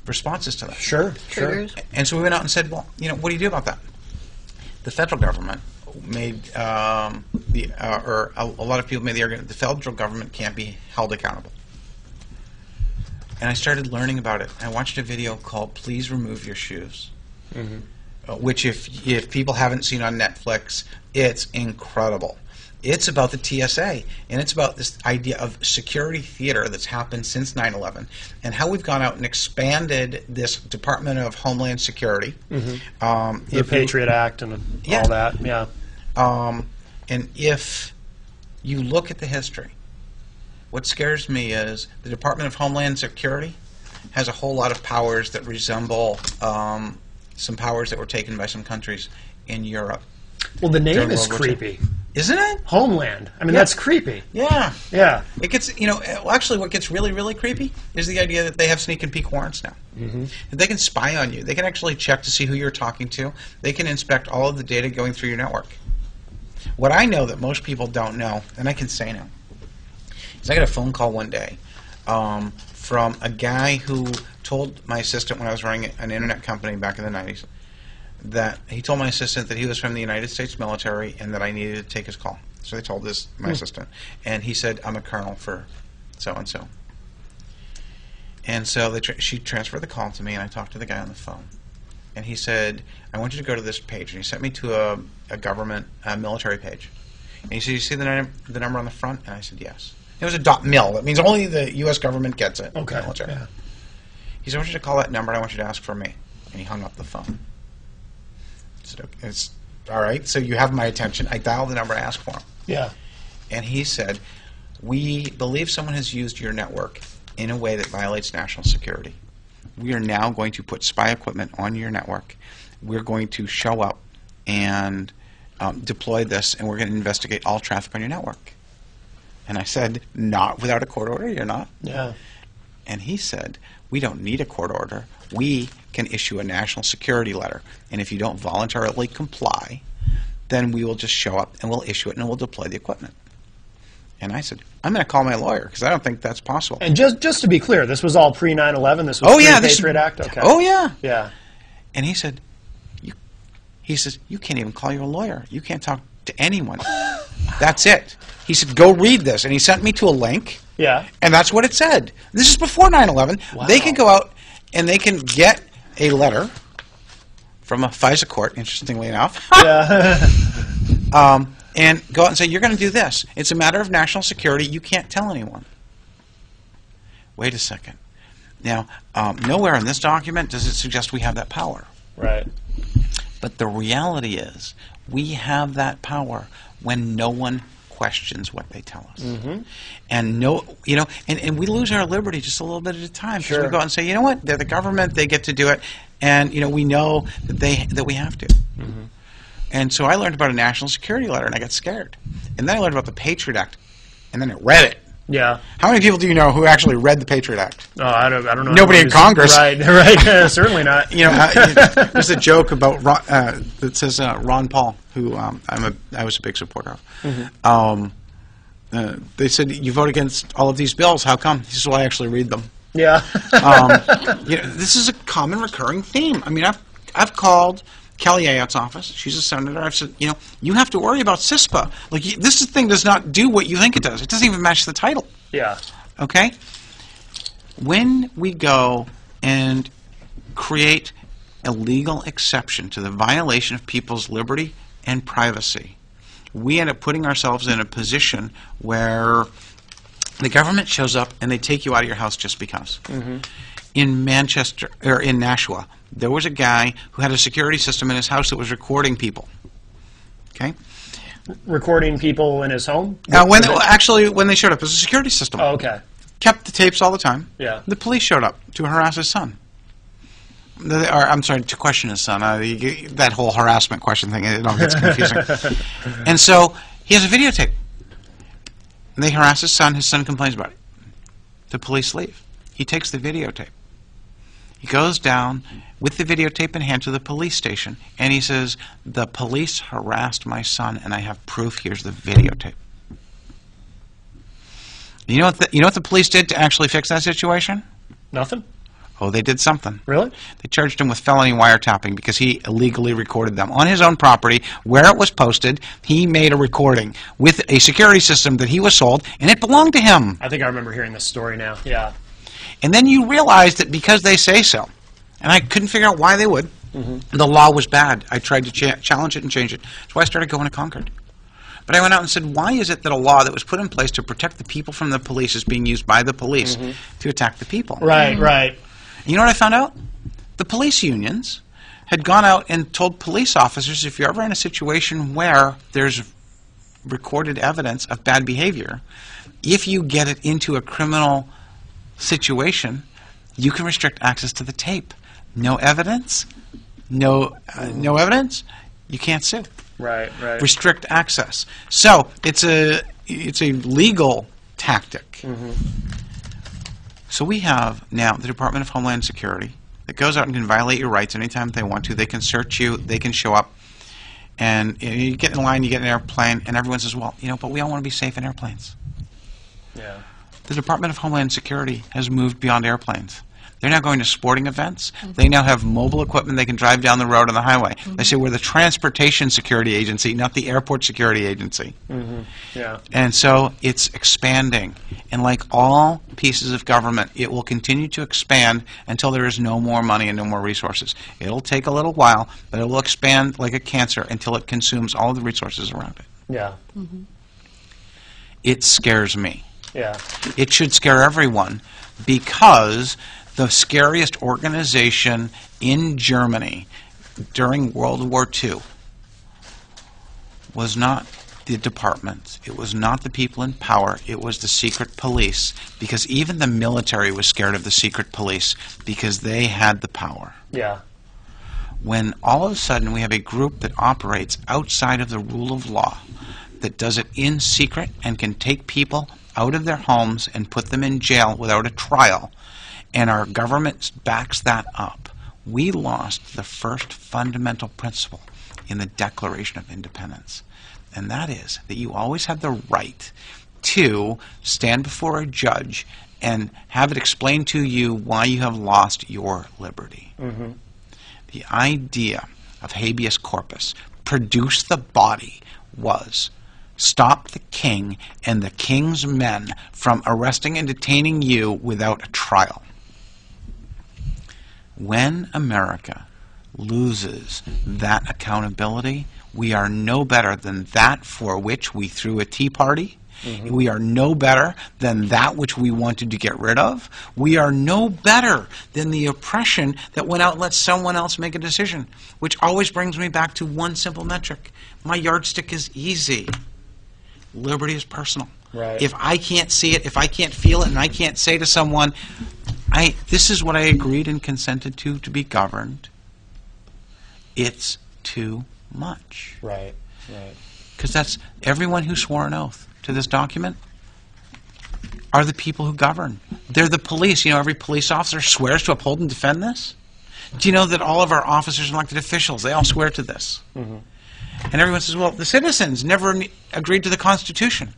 responses to that. Sure. Triggers. And so we went out and said, well, you know, what do you do about that? The federal government made or a lot of people made the argument that the federal government can't be held accountable. And I started learning about it. I watched a video called "Please Remove Your Shoes," which if people haven't seen on Netflix, it's incredible. It's about the TSA, and it's about this idea of security theater that's happened since 9/11, and how we've gone out and expanded this Department of Homeland Security. The Patriot Act and all that. Yeah. And if you look at the history, what scares me is the Department of Homeland Security has a whole lot of powers that resemble some powers that were taken by some countries in Europe. Well, the name During is World War II. creepy. Isn't it? Homeland. I mean, that's creepy. Yeah. Yeah. It gets, you know, well, actually what gets really, really creepy is the idea that they have sneak and peek warrants now. That they can spy on you. They can actually check to see who you're talking to. They can inspect all of the data going through your network. What I know that most people don't know, and I can say now, is I got a phone call one day from a guy who told my assistant when I was running an internet company back in the 90s that he told my assistant that he was from the United States military and that I needed to take his call. So they told my assistant. And he said, I'm a colonel for so-and-so. And so she transferred the call to me, and I talked to the guy on the phone. And he said, I want you to go to this page. And he sent me to a government military page. And he said, you see the number on the front? And I said, yes. It was a .mil. That means only the U.S. government gets it. Okay. Military. Yeah. He said, I want you to call that number, and I want you to ask for me. And he hung up the phone. I said, okay, it's all right, so you have my attention. I dialed the number and asked for him. Yeah. And he said, we believe someone has used your network in a way that violates national security. We are now going to put spy equipment on your network. We're going to show up and deploy this, and we're going to investigate all traffic on your network. And I said, not without a court order, you're not? Yeah. And he said, we don't need a court order. We can issue a national security letter. And if you don't voluntarily comply, then we will just show up and we'll issue it and we'll deploy the equipment. And I said, I'm going to call my lawyer because I don't think that's possible. And just to be clear, this was all pre-9/11? This was pre-Patriot Act? Okay. Oh, yeah. Yeah. And he said, he says, you can't even call your lawyer. You can't talk to anyone. That's it. He said, go read this. And he sent me to a link. Yeah. And that's what it said. This is before 9/11. Wow. They can go out and they can get a letter from a FISA court, interestingly enough, Yeah. and go out and say, you're going to do this. It's a matter of national security. You can't tell anyone. Wait a second. Now, nowhere in this document does it suggest we have that power. Right. But the reality is we have that power when no one questions what they tell us. And and we lose our liberty just a little bit at a time. Because we go out and say, you know what, they're the government, they get to do it, and we know that we have to. And so I learned about a national security letter, and I got scared. And then I learned about the Patriot Act, and then I read it. Yeah. How many people do you know who actually read the Patriot Act? Oh, I don't know. Nobody in Congress. Right, right. Certainly not. There's a joke about that says Ron Paul, who I was a big supporter of. Mm-hmm. They said, "You vote against all of these bills. How come?" He says, "Well, I actually read them." Yeah. This is a common recurring theme. I mean, I've called Kelly Ayotte's office. She's a senator. I've said, you have to worry about CISPA. Like, this thing does not do what you think it does. It doesn't even match the title. Yeah. Okay? When we go and create a legal exception to the violation of people's liberty and privacy, we end up putting ourselves in a position where the government shows up and they take you out of your house just because. Mm-hmm. In Manchester, or in Nashua, there was a guy who had a security system in his house that was recording people. Okay? Recording people in his home? When they showed up, it was a security system. Oh, okay. Kept the tapes all the time. Yeah. The police showed up to harass his son. I'm sorry, to question his son. That whole harassment question thing, it all gets confusing. And so, he has a videotape. And they harass his son complains about it. The police leave. He takes the videotape. He goes down with the videotape in hand to the police station, and he says, "The police harassed my son, and I have proof. Here's the videotape." You know what the police did to actually fix that situation? Nothing? Oh, they did something. Really? They charged him with felony wiretapping because he illegally recorded them on his own property where it was posted. He made a recording with a security system that he was sold, and it belonged to him. I think I remember hearing this story now. Yeah. And then you realize that because they say so, and I couldn't figure out why they would, the law was bad. I tried to challenge it and change it. That's why I started going to Concord. But I went out and said, why is it that a law that was put in place to protect the people from the police is being used by the police to attack the people? Right, right. You know what I found out? The police unions had gone out and told police officers, if you're ever in a situation where there's recorded evidence of bad behavior, if you get it into a criminal situation, you can restrict access to the tape. No evidence, no evidence, you can't sue. Right, right. Restrict access. So it's a legal tactic. So we have now the Department of Homeland Security that goes out and can violate your rights anytime they want to. They can search you. They can show up. And you get in line, you get in an airplane, and everyone says, well, but we all want to be safe in airplanes. Yeah. The Department of Homeland Security has moved beyond airplanes. They're now going to sporting events. They now have mobile equipment they can drive down the road on the highway. They say we're the Transportation Security Agency, not the Airport Security Agency. Yeah. And so it's expanding. And like all pieces of government, it will continue to expand until there is no more money and no more resources. It'll take a little while, but it will expand like a cancer until it consumes all of the resources around it. Yeah. It scares me. Yeah. It should scare everyone because the scariest organization in Germany during World War II was not the departments. It was not the people in power. It was the secret police, because even the military was scared of the secret police because they had the power. Yeah. When all of a sudden we have a group that operates outside of the rule of law, that does it in secret and can take people out of their homes and put them in jail without a trial, and our government backs that up, we lost the first fundamental principle in the Declaration of Independence. And that is that you always have the right to stand before a judge and have it explained to you why you have lost your liberty. The idea of habeas corpus, produce the body, was stop the king and the king's men from arresting and detaining you without a trial. When America loses that accountability, we are no better than that for which we threw a tea party. We are no better than that which we wanted to get rid of. We are no better than the oppression that went out and let someone else make a decision, which always brings me back to one simple metric. My yardstick is easy. Liberty is personal. Right. If I can't see it, if I can't feel it, and I can't say to someone, this is what I agreed and consented to be governed, it's too much. Right. Right. Because that's everyone who swore an oath to this document are the people who govern. They're the police. You know, every police officer swears to uphold and defend this. Do you know that all of our officers and elected officials, they all swear to this? Mm-hmm. And everyone says, well, the citizens never agreed to the Constitution.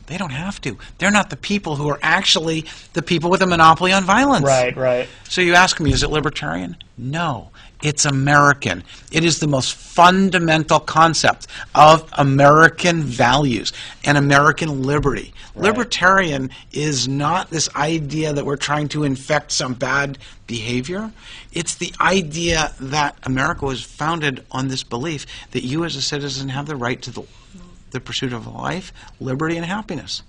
They don't have to. They're not the people who are actually the people with a monopoly on violence. Right, right. So you ask me, is it libertarian? No. It's American. It is the most fundamental concept of American values and American liberty. Right. Libertarian is not this idea that we're trying to infect some bad behavior. It's the idea that America was founded on this belief that you as a citizen have the right to the pursuit of life, liberty, and happiness.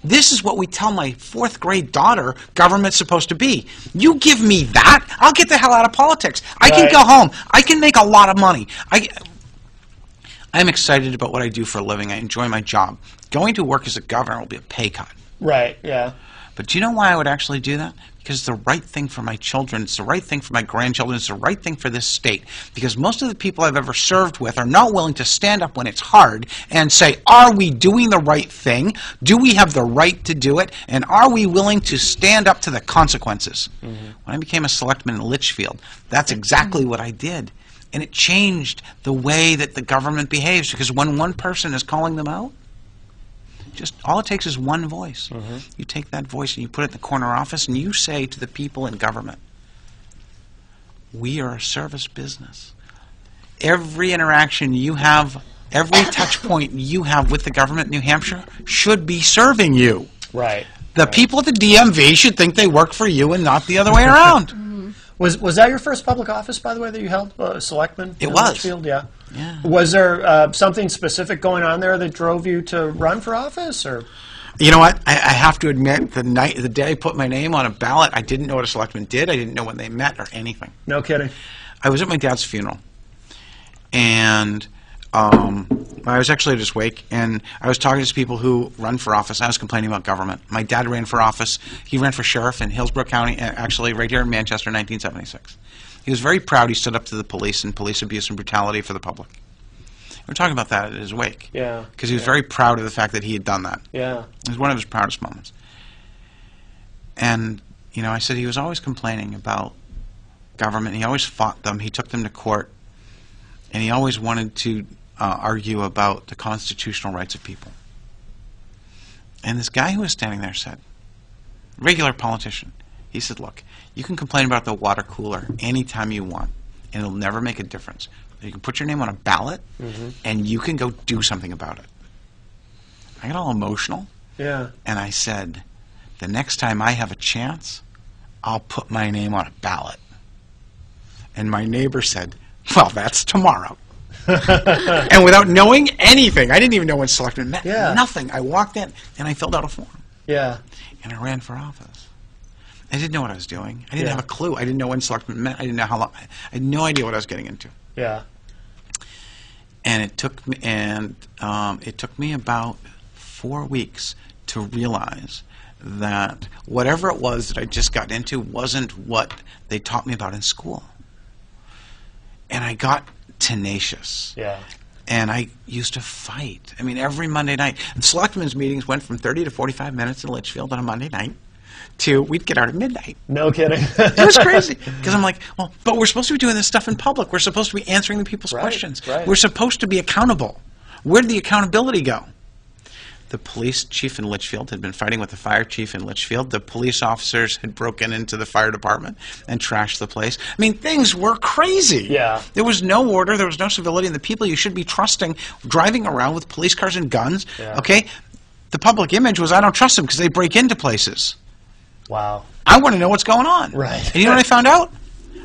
This is what we tell my 4th grade daughter government's supposed to be. You give me that, I'll get the hell out of politics. I can go home. I can make a lot of money. I'm excited about what I do for a living. I enjoy my job. Going to work as a governor will be a pay cut. Right, yeah. But do you know why I would actually do that? Because it's the right thing for my children. It's the right thing for my grandchildren. It's the right thing for this state. Because most of the people I've ever served with are not willing to stand up when it's hard and say, are we doing the right thing? Do we have the right to do it? And are we willing to stand up to the consequences? Mm-hmm. When I became a selectman in Litchfield, that's exactly what I did. And it changed the way that the government behaves. Because when one person is calling them out, just all it takes is one voice. Mm-hmm. You take that voice and you put it in the corner office and you say to the people in government, we are a service business. Every interaction you have, every touch point you have with the government in New Hampshire should be serving you. Right. The people at the DMV should think they work for you and not the other way around. Mm-hmm. Was that your first public office, by the way, that you held? Selectman? It was. Litchfield? Yeah. Was there something specific going on there that drove you to run for office, or? You know what? I have to admit, the day I put my name on a ballot, I didn't know what a selectman did. I didn't know when they met or anything. No kidding. I was at my dad's funeral, and I was actually at his wake, and I was talking to people who run for office. I was complaining about government. My dad ran for office. He ran for sheriff in Hillsborough County, actually right here in Manchester, 1976. He was very proud. He stood up to the police and police abuse and brutality for the public. We were talking about that at his wake. Yeah. Because he was very proud of the fact that he had done that. Yeah. It was one of his proudest moments. And, you know, I said he was always complaining about government. He always fought them. He took them to court. And he always wanted to argue about the constitutional rights of people. And this guy who was standing there said, regular politician, he said, look, you can complain about the water cooler anytime you want, and it'll never make a difference. You can put your name on a ballot, and you can go do something about it. I got all emotional. Yeah. And I said, the next time I have a chance, I'll put my name on a ballot. And my neighbor said, well, that's tomorrow. And without knowing anything, I didn't even know when selectmen met. Yeah. Nothing. I walked in, and I filled out a form. Yeah. And I ran for office. I didn't know what I was doing. I didn't have a clue. I didn't know when selectmen met. I didn't know how long. I had no idea what I was getting into. Yeah. And it took me about 4 weeks to realize that whatever it was that I just got into wasn't what they taught me about in school. And I got tenacious. Yeah. And I used to fight. I mean, every Monday night. And selectmen's meetings went from 30 to 45 minutes in Litchfield on a Monday night to we'd get out at midnight. No kidding. It was crazy. Because I'm like, well, but we're supposed to be doing this stuff in public. We're supposed to be answering the people's questions. Right. We're supposed to be accountable. Where did the accountability go? The police chief in Litchfield had been fighting with the fire chief in Litchfield. The police officers had broken into the fire department and trashed the place. I mean, things were crazy. Yeah. There was no order. There was no civility. And the people you should be trusting driving around with police cars and guns, okay? The public image was, I don't trust them because they break into places. Wow. I want to know what's going on. Right. And you know what I found out?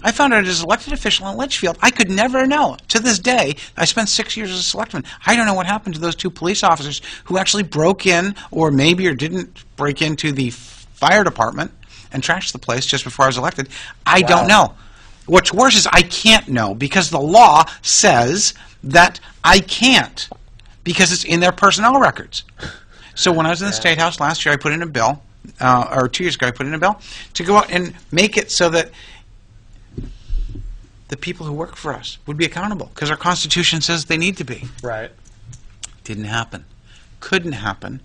I found out as an elected official in Litchfield, I could never know. To this day, I spent 6 years as a selectman. I don't know what happened to those 2 police officers who actually broke in, or maybe or didn't break into the fire department and trashed the place just before I was elected. I don't know. What's worse is I can't know because the law says that I can't because it's in their personnel records. So when I was in the State House last year, I put in a bill, or 2 years ago, I put in a bill to go out and make it so that the people who work for us would be accountable because our Constitution says they need to be. Right. Didn't happen. Couldn't happen.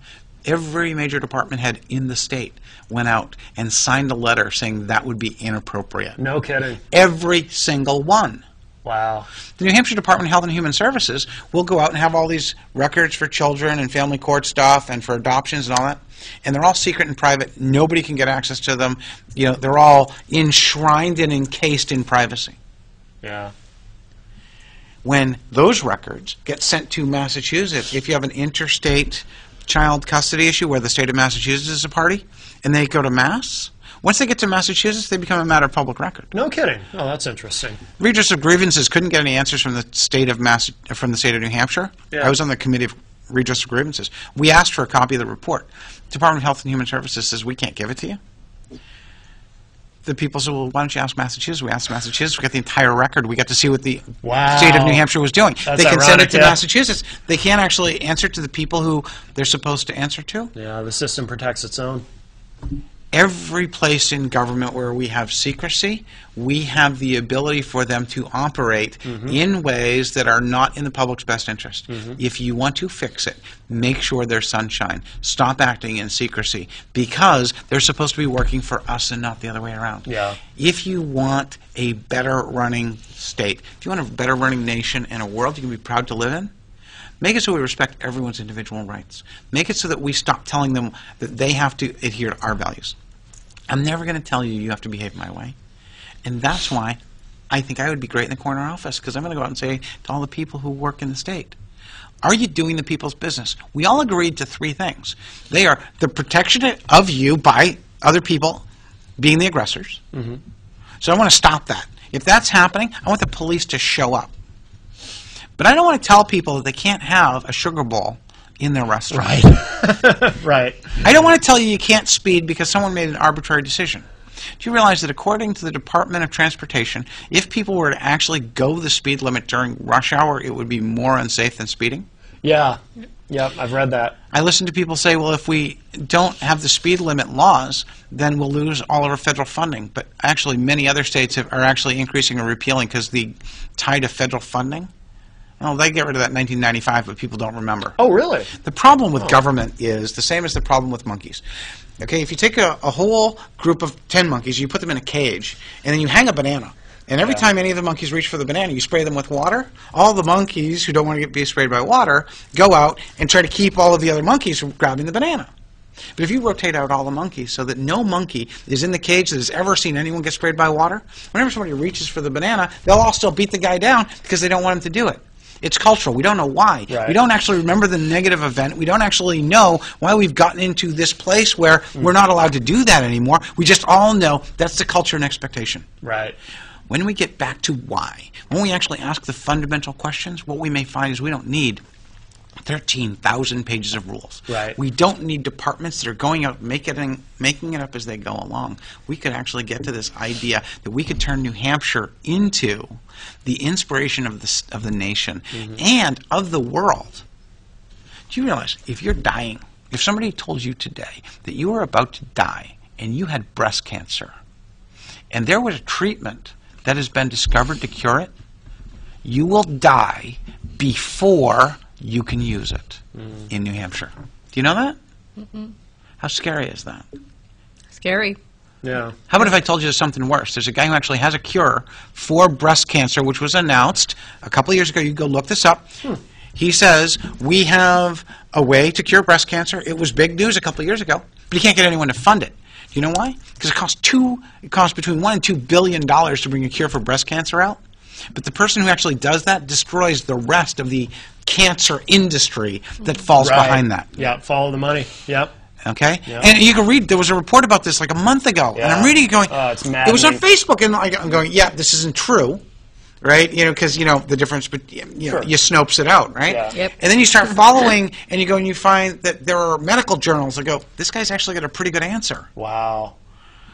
Every major department head in the state went out and signed a letter saying that would be inappropriate. No kidding. Every single one. Wow. The New Hampshire Department of Health and Human Services will go out and have all these records for children and family court stuff and for adoptions and all that. And they're all secret and private. Nobody can get access to them. You know, they're all enshrined and encased in privacy. Yeah. When those records get sent to Massachusetts, if you have an interstate child custody issue where the state of Massachusetts is a party, and they go to Mass, once they get to Massachusetts, they become a matter of public record. No kidding. Oh, that's interesting. Redress of grievances couldn't get any answers from the state of New Hampshire. Yeah. I was on the committee of redress of grievances. We asked for a copy of the report. Department of Health and Human Services says we can't give it to you. The people said, well, why don't you ask Massachusetts? We asked Massachusetts. We got the entire record. We got to see what the state of New Hampshire was doing. That's they can send it to ironic, yeah. Massachusetts. They can't actually answer to the people who they're supposed to answer to. Yeah, the system protects its own. Every place in government where we have secrecy, we have the ability for them to operate in ways that are not in the public's best interest. If you want to fix it, make sure there's sunshine. Stop acting in secrecy, because they're supposed to be working for us and not the other way around. Yeah. If you want a better running state, if you want a better running nation and a world you can be proud to live in, make it so we respect everyone's individual rights. Make it so that we stop telling them that they have to adhere to our values. I'm never going to tell you you have to behave my way. And that's why I think I would be great in the corner office, because I'm going to go out and say to all the people who work in the state, are you doing the people's business? We all agreed to three things. They are the protection of you by other people being the aggressors. So I want to stop that. If that's happening, I want the police to show up. But I don't want to tell people that they can't have a sugar bowl in their restaurant. Right. Right. I don't want to tell you you can't speed because someone made an arbitrary decision. Do you realize that according to the Department of Transportation, if people were to actually go the speed limit during rush hour, it would be more unsafe than speeding? Yeah. Yep, I've read that. I listen to people say, well, if we don't have the speed limit laws, then we'll lose all of our federal funding. But actually, many other states are actually increasing or repealing because the tide of federal funding. Oh, they get rid of that in 1995, but people don't remember. Oh, really? The problem with government is the same as the problem with monkeys. Okay, if you take a whole group of 10 monkeys, you put them in a cage, and then you hang a banana. And every time any of the monkeys reach for the banana, you spray them with water. All the monkeys who don't want to be sprayed by water go out and try to keep all of the other monkeys from grabbing the banana. But if you rotate out all the monkeys so that no monkey is in the cage that has ever seen anyone get sprayed by water, whenever somebody reaches for the banana, they'll all still beat the guy down because they don't want him to do it. It's cultural. We don't know why. Right. We don't actually remember the negative event. We don't actually know why we've gotten into this place where we're not allowed to do that anymore. We just all know that's the culture and expectation. Right. When we get back to why, when we actually ask the fundamental questions, what we may find is we don't need 13,000 pages of rules. Right. We don't need departments that are going out making it up as they go along. We could actually get to this idea that we could turn New Hampshire into the inspiration of the nation and of the world. Do you realize if you're dying, if somebody told you today that you were about to die and you had breast cancer and there was a treatment that has been discovered to cure it, you will die before you can use it in New Hampshire. Do you know that? How scary is that? Scary. Yeah. How about if I told you there's something worse? There's a guy who actually has a cure for breast cancer, which was announced a couple of years ago. You can go look this up. He says, we have a way to cure breast cancer. It was big news a couple of years ago, but he can't get anyone to fund it. Do you know why? Because it costs between $1 and $2 billion to bring a cure for breast cancer out. But the person who actually does that destroys the rest of the cancer industry that falls behind that. Yeah, follow the money. Yep. Okay? Yep. And you can read, there was a report about this like a month ago, and I'm reading it going, it's it was on maddening. Facebook, and I'm going, yeah, this isn't true, right? You know, because, you know, the difference, but you Snopes it out, right? Yeah. Yep. And then you start following, and you go and you find that there are medical journals that go, this guy's actually got a pretty good answer. Wow.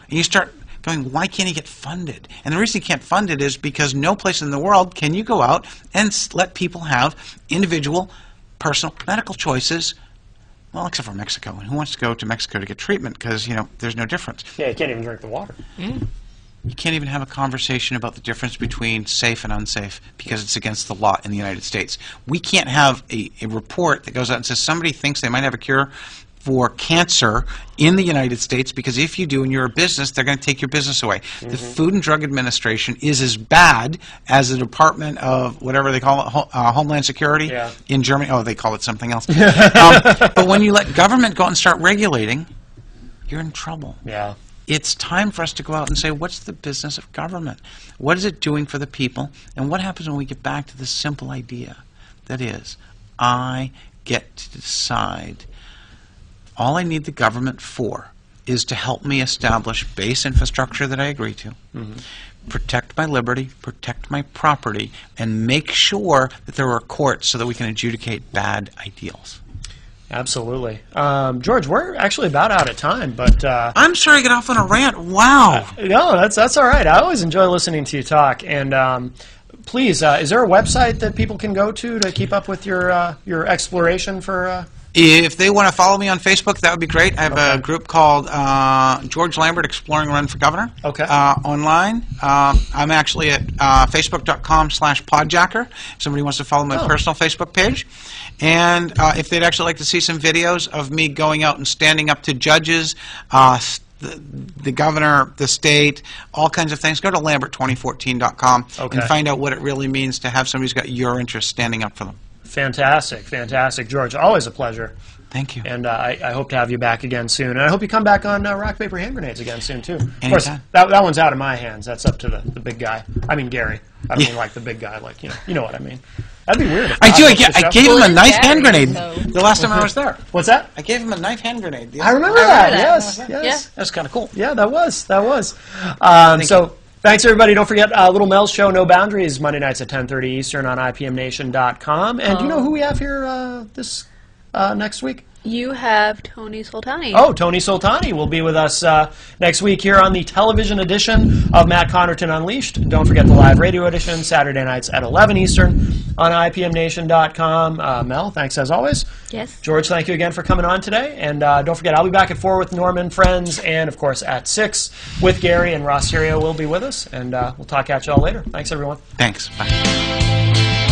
And you start going, why can't he get funded? And the reason he can't fund it is because no place in the world can you go out and let people have individual, personal medical choices. Well, except for Mexico. And who wants to go to Mexico to get treatment? Because, you know, there's no difference. Yeah, you can't even drink the water. You can't even have a conversation about the difference between safe and unsafe because it's against the law in the United States. We can't have a report that goes out and says somebody thinks they might have a cure for cancer in the United States, because if you do and you're a business, they're going to take your business away. The Food and Drug Administration is as bad as the Department of whatever they call it, Homeland Security in Germany. Oh, they call it something else. But when you let government go out and start regulating, you're in trouble. Yeah. It's time for us to go out and say, what's the business of government? What is it doing for the people? And what happens when we get back to this simple idea? That is, I get to decide. All I need the government for is to help me establish base infrastructure that I agree to, protect my liberty, protect my property, and make sure that there are courts so that we can adjudicate bad ideals. Absolutely. George, we're actually about out of time, but... I'm sorry I got off on a rant. Wow. No, that's all right. I always enjoy listening to you talk. And please, is there a website that people can go to keep up with your exploration for... If they want to follow me on Facebook, that would be great. I have a group called George Lambert Exploring Run for Governor online. I'm actually at facebook.com/podjacker. If somebody wants to follow my personal Facebook page. And if they'd actually like to see some videos of me going out and standing up to judges, the governor, the state, all kinds of things, go to lambert2014.com and find out what it really means to have somebody who's got your interests standing up for them. Fantastic, fantastic. George, always a pleasure. Thank you. And I hope to have you back again soon. And I hope you come back on Rock, Paper, Hand Grenades again soon, too. Of course, that one's out of my hands. That's up to the big guy. I mean, Gary. I don't mean like the big guy, like, you know what I mean. That'd be weird. I gave him a knife hand grenade the last time I was there. What's that? I gave him a knife hand grenade. I remember that. Yes. Yeah. That's kind of cool. Yeah, that was. Thanks, everybody. Don't forget Little Mel's show, No Boundaries, Monday nights at 10:30 Eastern on IPMNation.com. And do you know who we have here this next week? You have Tony Soltani. Oh, Tony Soltani will be with us next week here on the television edition of Matt Connarton Unleashed. Don't forget the live radio edition, Saturday nights at 11 Eastern on IPMNation.com. Mel, thanks as always. Yes. George, thank you again for coming on today. And don't forget, I'll be back at 4 with Norman, friends, and, of course, at 6 with Gary, and Ross Serio will be with us. And we'll talk at you all later. Thanks, everyone. Thanks. Bye.